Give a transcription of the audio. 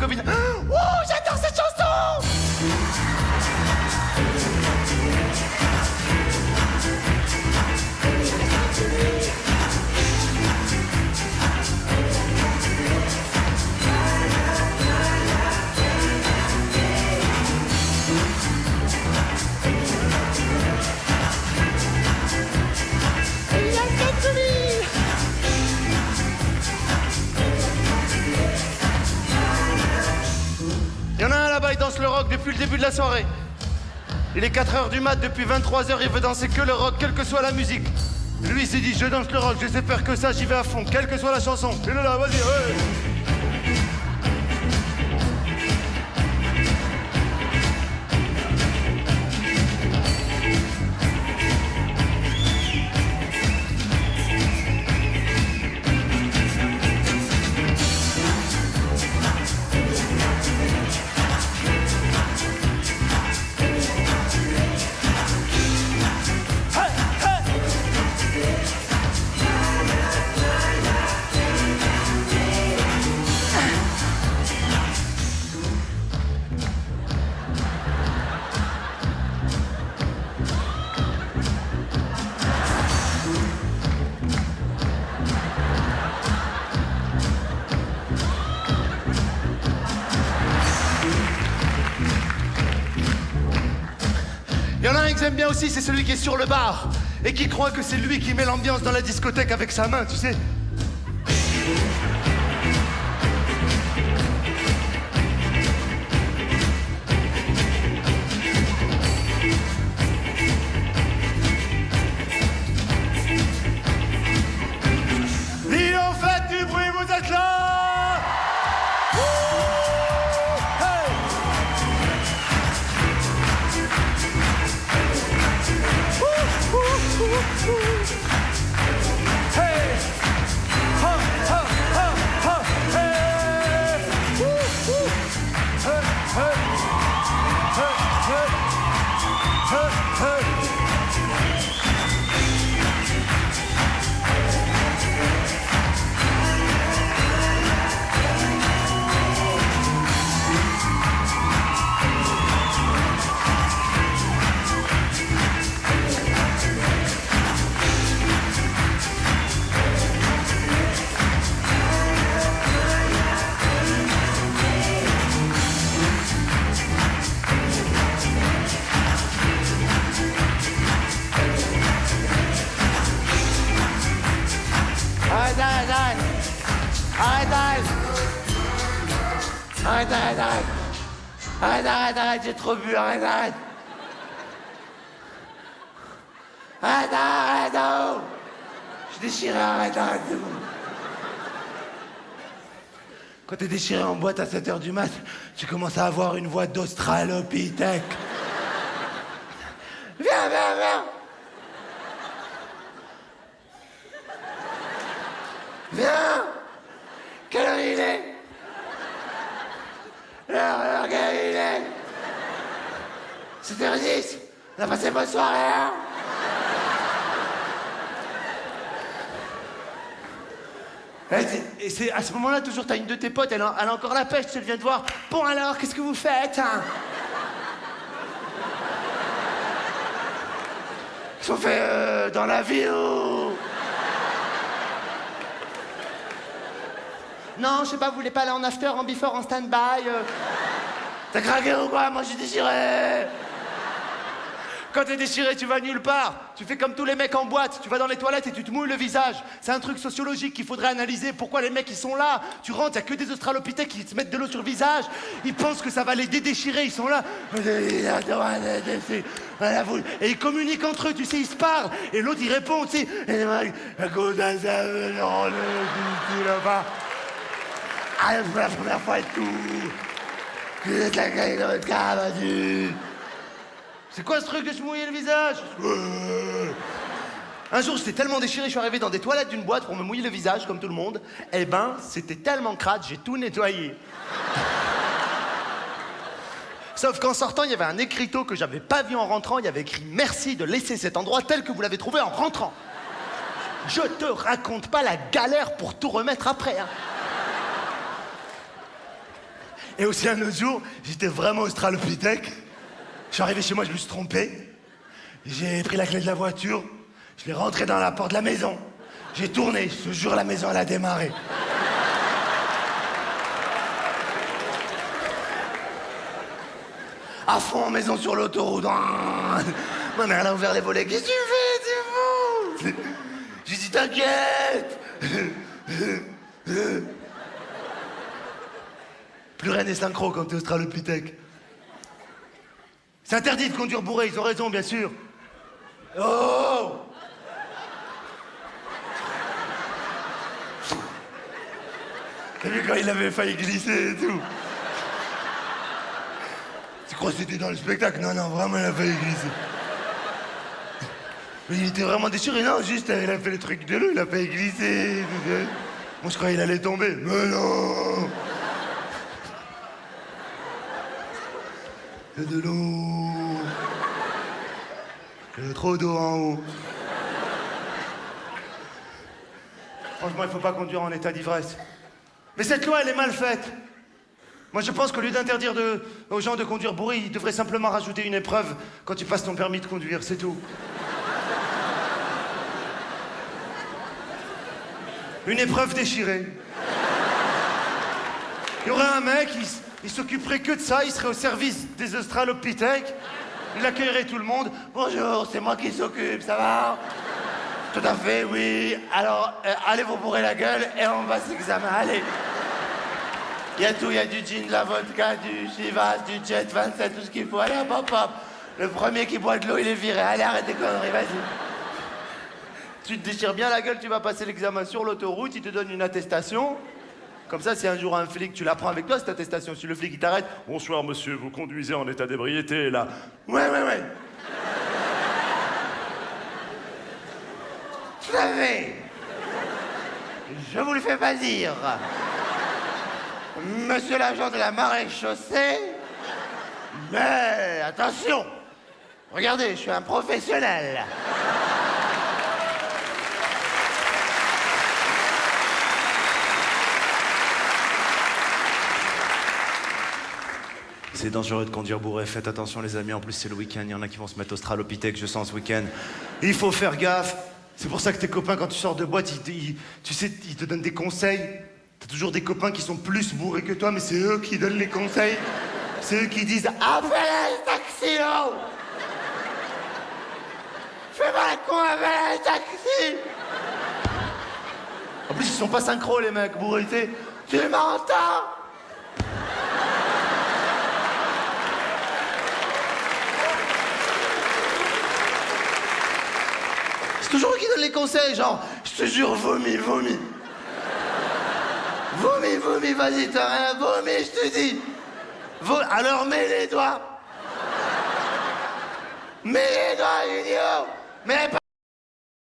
visage. Oh, j'adore cette chanson. Il y en a un là-bas, il danse le rock depuis le début de la soirée. Il est 4h du mat, depuis 23h, il veut danser que le rock, quelle que soit la musique. Lui, il s'est dit, je danse le rock, je sais faire que ça, j'y vais à fond, quelle que soit la chanson. Il est là, vas-y, ouais. Il y en a un que j'aime bien aussi, c'est celui qui est sur le bar et qui croit que c'est lui qui met l'ambiance dans la discothèque avec sa main, tu sais. Dis donc, faites du bruit, vous êtes là! Arrête, j'ai trop bu, arrête. Arrête, oh. Je suis déchiré, arrête. Quand t'es déchiré en boîte à 7h du mat, tu commences à avoir une voix d'australopithèque. Viens. Viens. Quelle heure il est? L'heure, quelle heure il est? 7h10. On a passé bonne soirée, hein? Et c'est à ce moment-là, toujours, t'as une de tes potes, elle a encore la pêche, elle vient te voir. Bon alors, qu'est-ce que vous faites, hein? Qu'est-ce qu'on fait dans la vie, ou... Non, je sais pas, vous voulez pas aller en after, en before, en stand-by T'as craqué ou quoi? Moi, j'ai déchiré. Quand t'es déchiré, tu vas nulle part. Tu fais comme tous les mecs en boîte. Tu vas dans les toilettes et tu te mouilles le visage. C'est un truc sociologique qu'il faudrait analyser. Pourquoi les mecs, ils sont là? Tu rentres, y a que des australopithèques qui se mettent de l'eau sur le visage. Ils pensent que ça va les dédéchirer. Ils sont là. Et ils communiquent entre eux, tu sais, ils se parlent. Et l'autre, il répond, tu sais. Ah, c'est la première fois et tout. Vous êtes la gueule dans votre cas, vas-y. C'est quoi ce truc de se mouiller le visage? Un jour, j'étais tellement déchiré, je suis arrivé dans des toilettes d'une boîte pour me mouiller le visage, comme tout le monde. Eh ben, c'était tellement crade, j'ai tout nettoyé. Sauf qu'en sortant, il y avait un écriteau que j'avais pas vu en rentrant. Il y avait écrit « Merci de laisser cet endroit tel que vous l'avez trouvé en rentrant ». Je te raconte pas la galère pour tout remettre après, hein. Et aussi un autre jour, j'étais vraiment australopithèque. Je suis arrivé chez moi, je me suis trompé. J'ai pris la clé de la voiture, je l'ai rentrée dans la porte de la maison. J'ai tourné, je te jure, la maison, elle a démarré. À fond, maison sur l'autoroute. Ma mère, elle a ouvert les volets. Qu'est-ce que tu fais? C'est fou. J'ai dit, t'inquiète. Plus rien n'est synchro quand t'es australopithèque. C'est interdit de conduire bourré, ils ont raison, bien sûr. Oh! T'as vu quand il avait failli glisser et tout? Tu crois que c'était dans le spectacle? Non, non, vraiment, il a failli glisser. Mais il était vraiment déchiré, non, juste, il a fait le truc de l'eau, il a failli glisser. Moi, je croyais qu'il allait tomber. Mais non! Il y a de l'eau. Il y a trop d'eau en haut. Franchement, il faut pas conduire en état d'ivresse. Mais cette loi, elle est mal faite. Moi, je pense qu'au lieu d'interdire aux gens de conduire bourré, ils devraient simplement rajouter une épreuve quand tu passes ton permis de conduire, c'est tout. Une épreuve déchirée. Il y aurait un mec, il s'occuperait que de ça, il serait au service des australopithèques, il accueillerait tout le monde. Bonjour, c'est moi qui s'occupe, ça va? Tout à fait, oui. Alors, allez vous bourrer la gueule et on va s'examiner, allez. Il y a tout, il y a du gin, de la vodka, du Chivas, du Jet 27, tout ce qu'il faut. Allez, hop, hop, hop. Le premier qui boit de l'eau, il est viré. Allez, arrête tes conneries, vas-y. Tu te déchires bien la gueule, tu vas passer l'examen sur l'autoroute, il te donne une attestation. Comme ça, si un jour un flic, tu la prends avec toi, cette attestation. Si le flic, il t'arrête, bonsoir, monsieur, vous conduisez en état d'ébriété, là. Ouais. Tout à fait. Je vous le fais pas dire. Monsieur l'agent de la maréchaussée. Mais attention. Regardez, je suis un professionnel. C'est dangereux de conduire bourré, faites attention les amis, en plus c'est le week-end, il y en a qui vont se mettre australopithèque, je sens ce week-end. Il faut faire gaffe, c'est pour ça que tes copains quand tu sors de boîte, tu sais, ils te donnent des conseils. T'as toujours des copains qui sont plus bourrés que toi, mais c'est eux qui donnent les conseils. C'est eux qui disent « Appelle un taxi, oh !» Fais pas la con, appelle un taxi. En plus ils sont pas synchro les mecs bourrés, tu m'entends? C'est toujours eux qui donnent les conseils, genre, je te jure, vomis. Vomis, vas-y, t'as rien, vomis, je te dis. Alors mets les doigts. Mets les doigts, Junior. Mets pas